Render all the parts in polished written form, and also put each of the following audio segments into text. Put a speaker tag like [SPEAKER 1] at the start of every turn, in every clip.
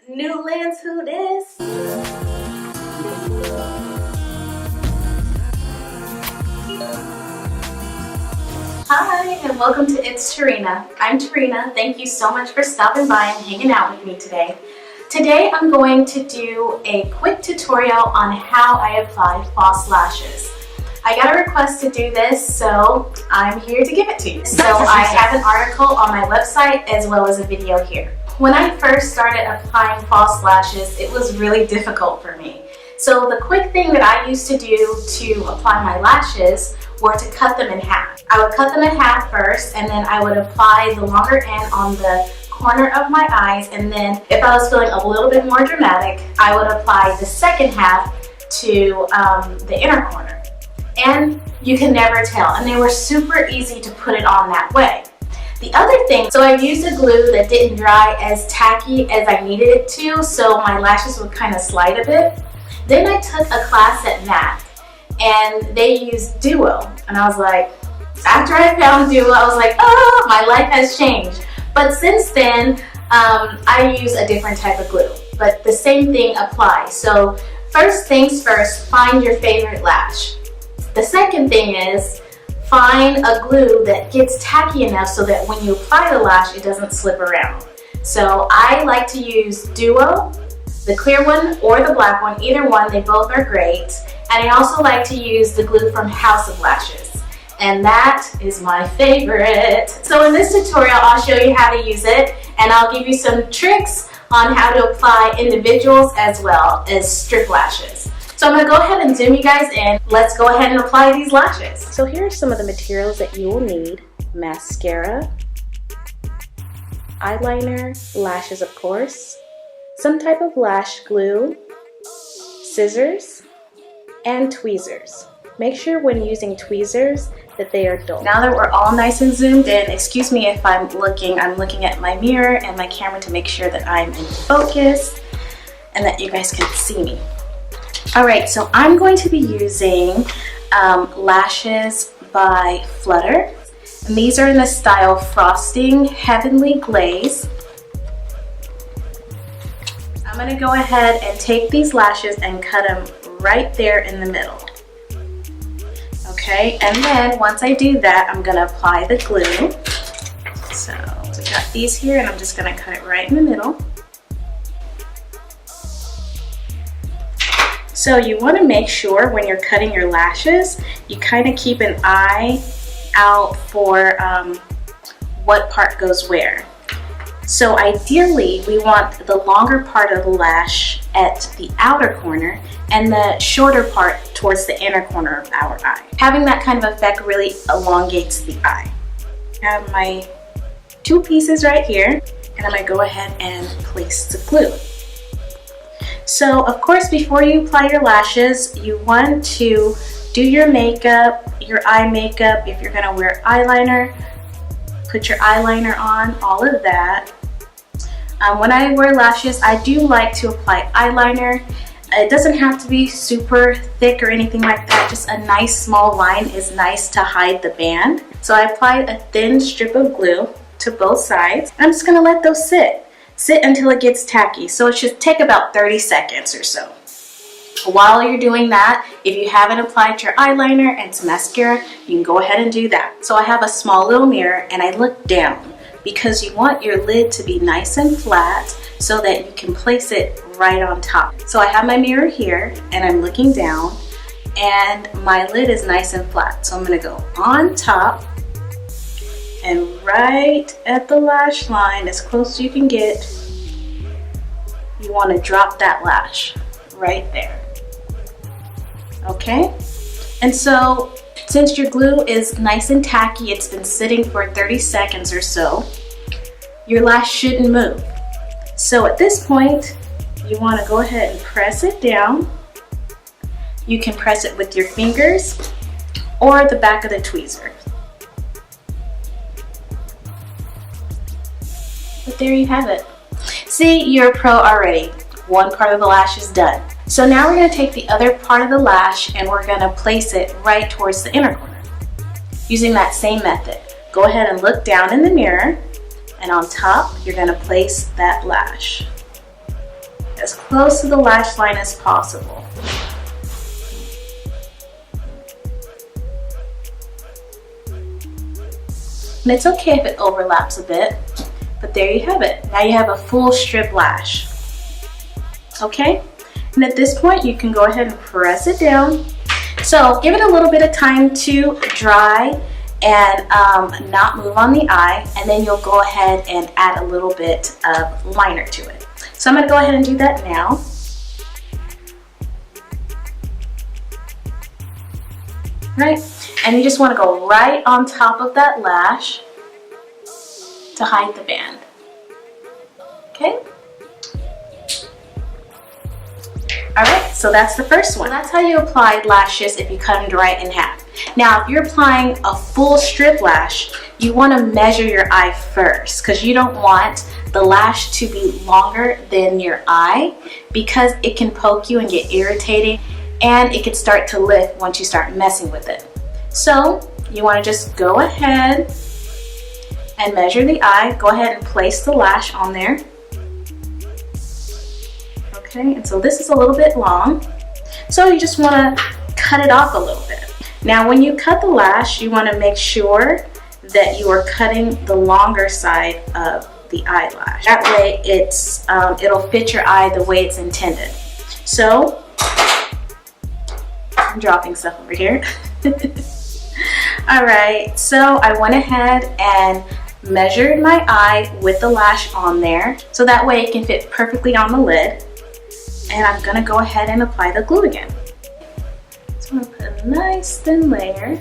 [SPEAKER 1] Newlands, who this? Hi, and welcome to It's Terreana. I'm Terreana. Thank you so much for stopping by and hanging out with me today. Today I'm going to do a quick tutorial on how I apply false lashes. I got a request to do this, so I'm here to give it to you. So I have an article on my website as well as a video here. When I first started applying false lashes, it was really difficult for me. So the quick thing that I used to do to apply my lashes were to cut them in half. I would cut them in half first, and then I would apply the longer end on the corner of my eyes, and then if I was feeling a little bit more dramatic, I would apply the second half to the inner corner. And you can never tell, and they were super easy to put it on that way. The other thing, so I used a glue that didn't dry as tacky as I needed it to, so my lashes would kind of slide a bit. Then I took a class at MAC, and they used Duo, and I was like, after I found Duo, I was like, oh, my life has changed. But since then, I use a different type of glue, but the same thing applies. So first things first, find your favorite lash. The second thing is, find a glue that gets tacky enough so that when you apply the lash, it doesn't slip around. So I like to use Duo, the clear one or the black one, either one, they both are great. And I also like to use the glue from House of Lashes, and that is my favorite. So in this tutorial, I'll show you how to use it, and I'll give you some tricks on how to apply individuals as well as strip lashes. So I'm going to go ahead and zoom you guys in. Let's go ahead and apply these lashes. So here are some of the materials that you will need. Mascara, eyeliner, lashes of course, some type of lash glue, scissors, and tweezers. Make sure when using tweezers that they are dull. Now that we're all nice and zoomed in, excuse me if I'm looking at my mirror and my camera to make sure that I'm in focus and that you guys can see me. Alright, so I'm going to be using lashes by Flutter. And these are in the style Frosting Heavenly Glaze. I'm going to go ahead and take these lashes and cut them right there in the middle. Okay, and then once I do that, I'm going to apply the glue. So I got these here, and I'm just going to cut it right in the middle. So you want to make sure when you're cutting your lashes, you kind of keep an eye out for what part goes where. So ideally, we want the longer part of the lash at the outer corner and the shorter part towards the inner corner of our eye. Having that kind of effect really elongates the eye. I have my two pieces right here, and I'm going to go ahead and place the glue. So of course, before you apply your lashes, you want to do your makeup, your eye makeup. If you're going to wear eyeliner, put your eyeliner on, all of that. When I wear lashes, I do like to apply eyeliner. It doesn't have to be super thick or anything like that. Just a nice small line is nice to hide the band. So I applied a thin strip of glue to both sides. I'm just going to let those sit until it gets tacky. So it should take about 30 seconds or so. While you're doing that, if you haven't applied your eyeliner and some mascara, you can go ahead and do that. So I have a small little mirror, and I look down because you want your lid to be nice and flat so that you can place it right on top. So I have my mirror here, and I'm looking down, and my lid is nice and flat. So I'm going to go on top, and right at the lash line, as close as you can get, you want to drop that lash right there. Okay? And so, since your glue is nice and tacky, it's been sitting for 30 seconds or so, your lash shouldn't move. So at this point, you want to go ahead and press it down. You can press it with your fingers or the back of the tweezer. But there you have it. See, you're a pro already. One part of the lash is done. So now we're going to take the other part of the lash and we're going to place it right towards the inner corner. Using that same method. Go ahead and look down in the mirror, and on top you're going to place that lash. as close to the lash line as possible. And it's okay if it overlaps a bit, but there you have it. Now you have a full strip lash. Okay? And at this point, you can go ahead and press it down. So give it a little bit of time to dry and not move on the eye, and then you'll go ahead and add a little bit of liner to it. So I'm going to go ahead and do that now. Right? And you just want to go right on top of that lash to hide the band. Okay? Alright, so that's the first one. That's how you apply lashes if you cut them right in half. Now, if you're applying a full strip lash, you want to measure your eye first, because you don't want the lash to be longer than your eye, because it can poke you and get irritating, and it can start to lift once you start messing with it. So you want to just go ahead and measure the eye. Go ahead and place the lash on there. Okay, and so this is a little bit long, so you just want to cut it off a little bit. Now when you cut the lash, you want to make sure that you are cutting the longer side of the eyelash. That way it'll fit your eye the way it's intended. So I'm dropping stuff over here. Alright, so I went ahead and measured my eye with the lash on there, so that way it can fit perfectly on the lid. And I'm going to go ahead and apply the glue again. So I'm going to put a nice thin layer.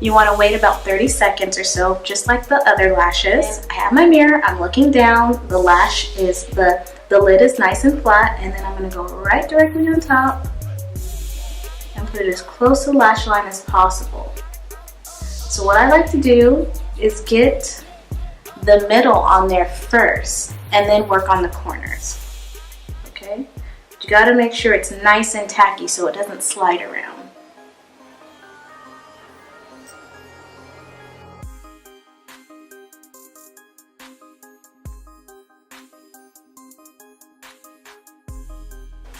[SPEAKER 1] You want to wait about 30 seconds or so, just like the other lashes. I have my mirror, I'm looking down, the lash is, the lid is nice and flat, and then I'm going to go right directly on top and put it as close to the lash line as possible. So what I like to do is get the middle on there first and then work on the corners. Okay? You got to make sure it's nice and tacky so it doesn't slide around.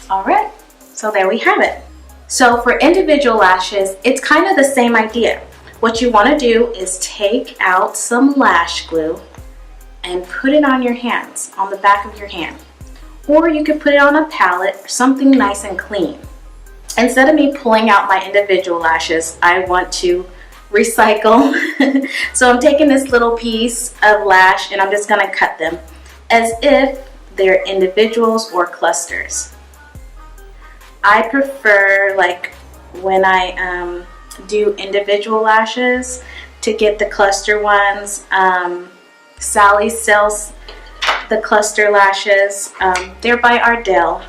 [SPEAKER 1] Alright, so there we have it. So for individual lashes, it's kind of the same idea. What you want to do is take out some lash glue and put it on your hands, on the back of your hand. Or you could put it on a palette, or something nice and clean. Instead of me pulling out my individual lashes, I want to recycle. So I'm taking this little piece of lash and I'm just going to cut them as if they're individuals or clusters. I prefer, like when I do individual lashes, to get the cluster ones. Sally sells the cluster lashes. They're by Ardell.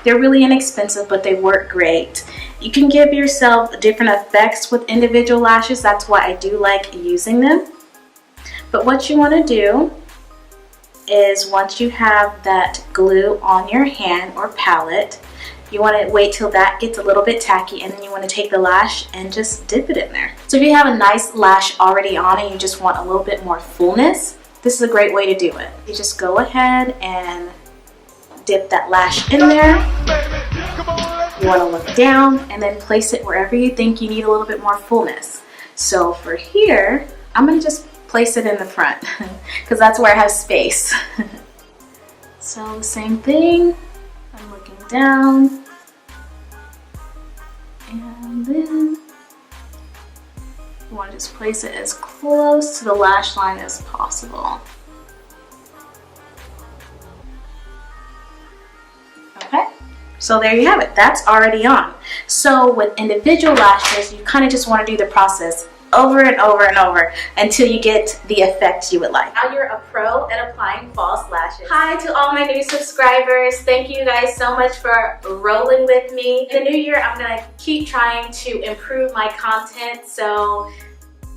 [SPEAKER 1] They're really inexpensive, but they work great. You can give yourself different effects with individual lashes. That's why I do like using them. But what you want to do is, once you have that glue on your hand or palette, you want to wait till that gets a little bit tacky, and then you want to take the lash and just dip it in there. So if you have a nice lash already on and you just want a little bit more fullness, this is a great way to do it. You just go ahead and dip that lash in there. You want to look down and then place it wherever you think you need a little bit more fullness. So for here, I'm going to just place it in the front because that's where I have space. So the same thing. I'm looking down, and then you want to just place it as close to the lash line as possible. Okay, so there you have it. That's already on. So with individual lashes, you kind of just want to do the process over and over and over until you get the effect you would like. Now you're a pro at applying false lashes. Hi to all my new subscribers. Thank you guys so much for rolling with me. In the new year, I'm going to keep trying to improve my content, so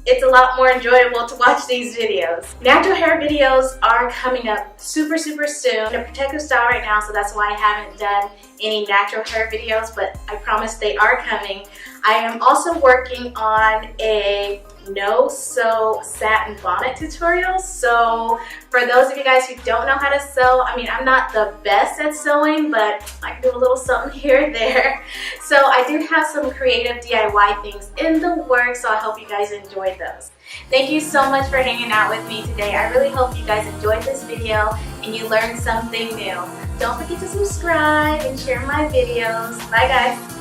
[SPEAKER 1] it's a lot more enjoyable to watch these videos. Natural hair videos are coming up super soon. I'm in a protective style right now, so that's why I haven't done any natural hair videos, but I promise they are coming. I am also working on a no-sew satin bonnet tutorial. So for those of you guys who don't know how to sew, I mean, I'm not the best at sewing, but I can do a little something here and there. So I do have some creative DIY things in the works, so I hope you guys enjoyed those. Thank you so much for hanging out with me today. I really hope you guys enjoyed this video and you learned something new. Don't forget to subscribe and share my videos. Bye guys.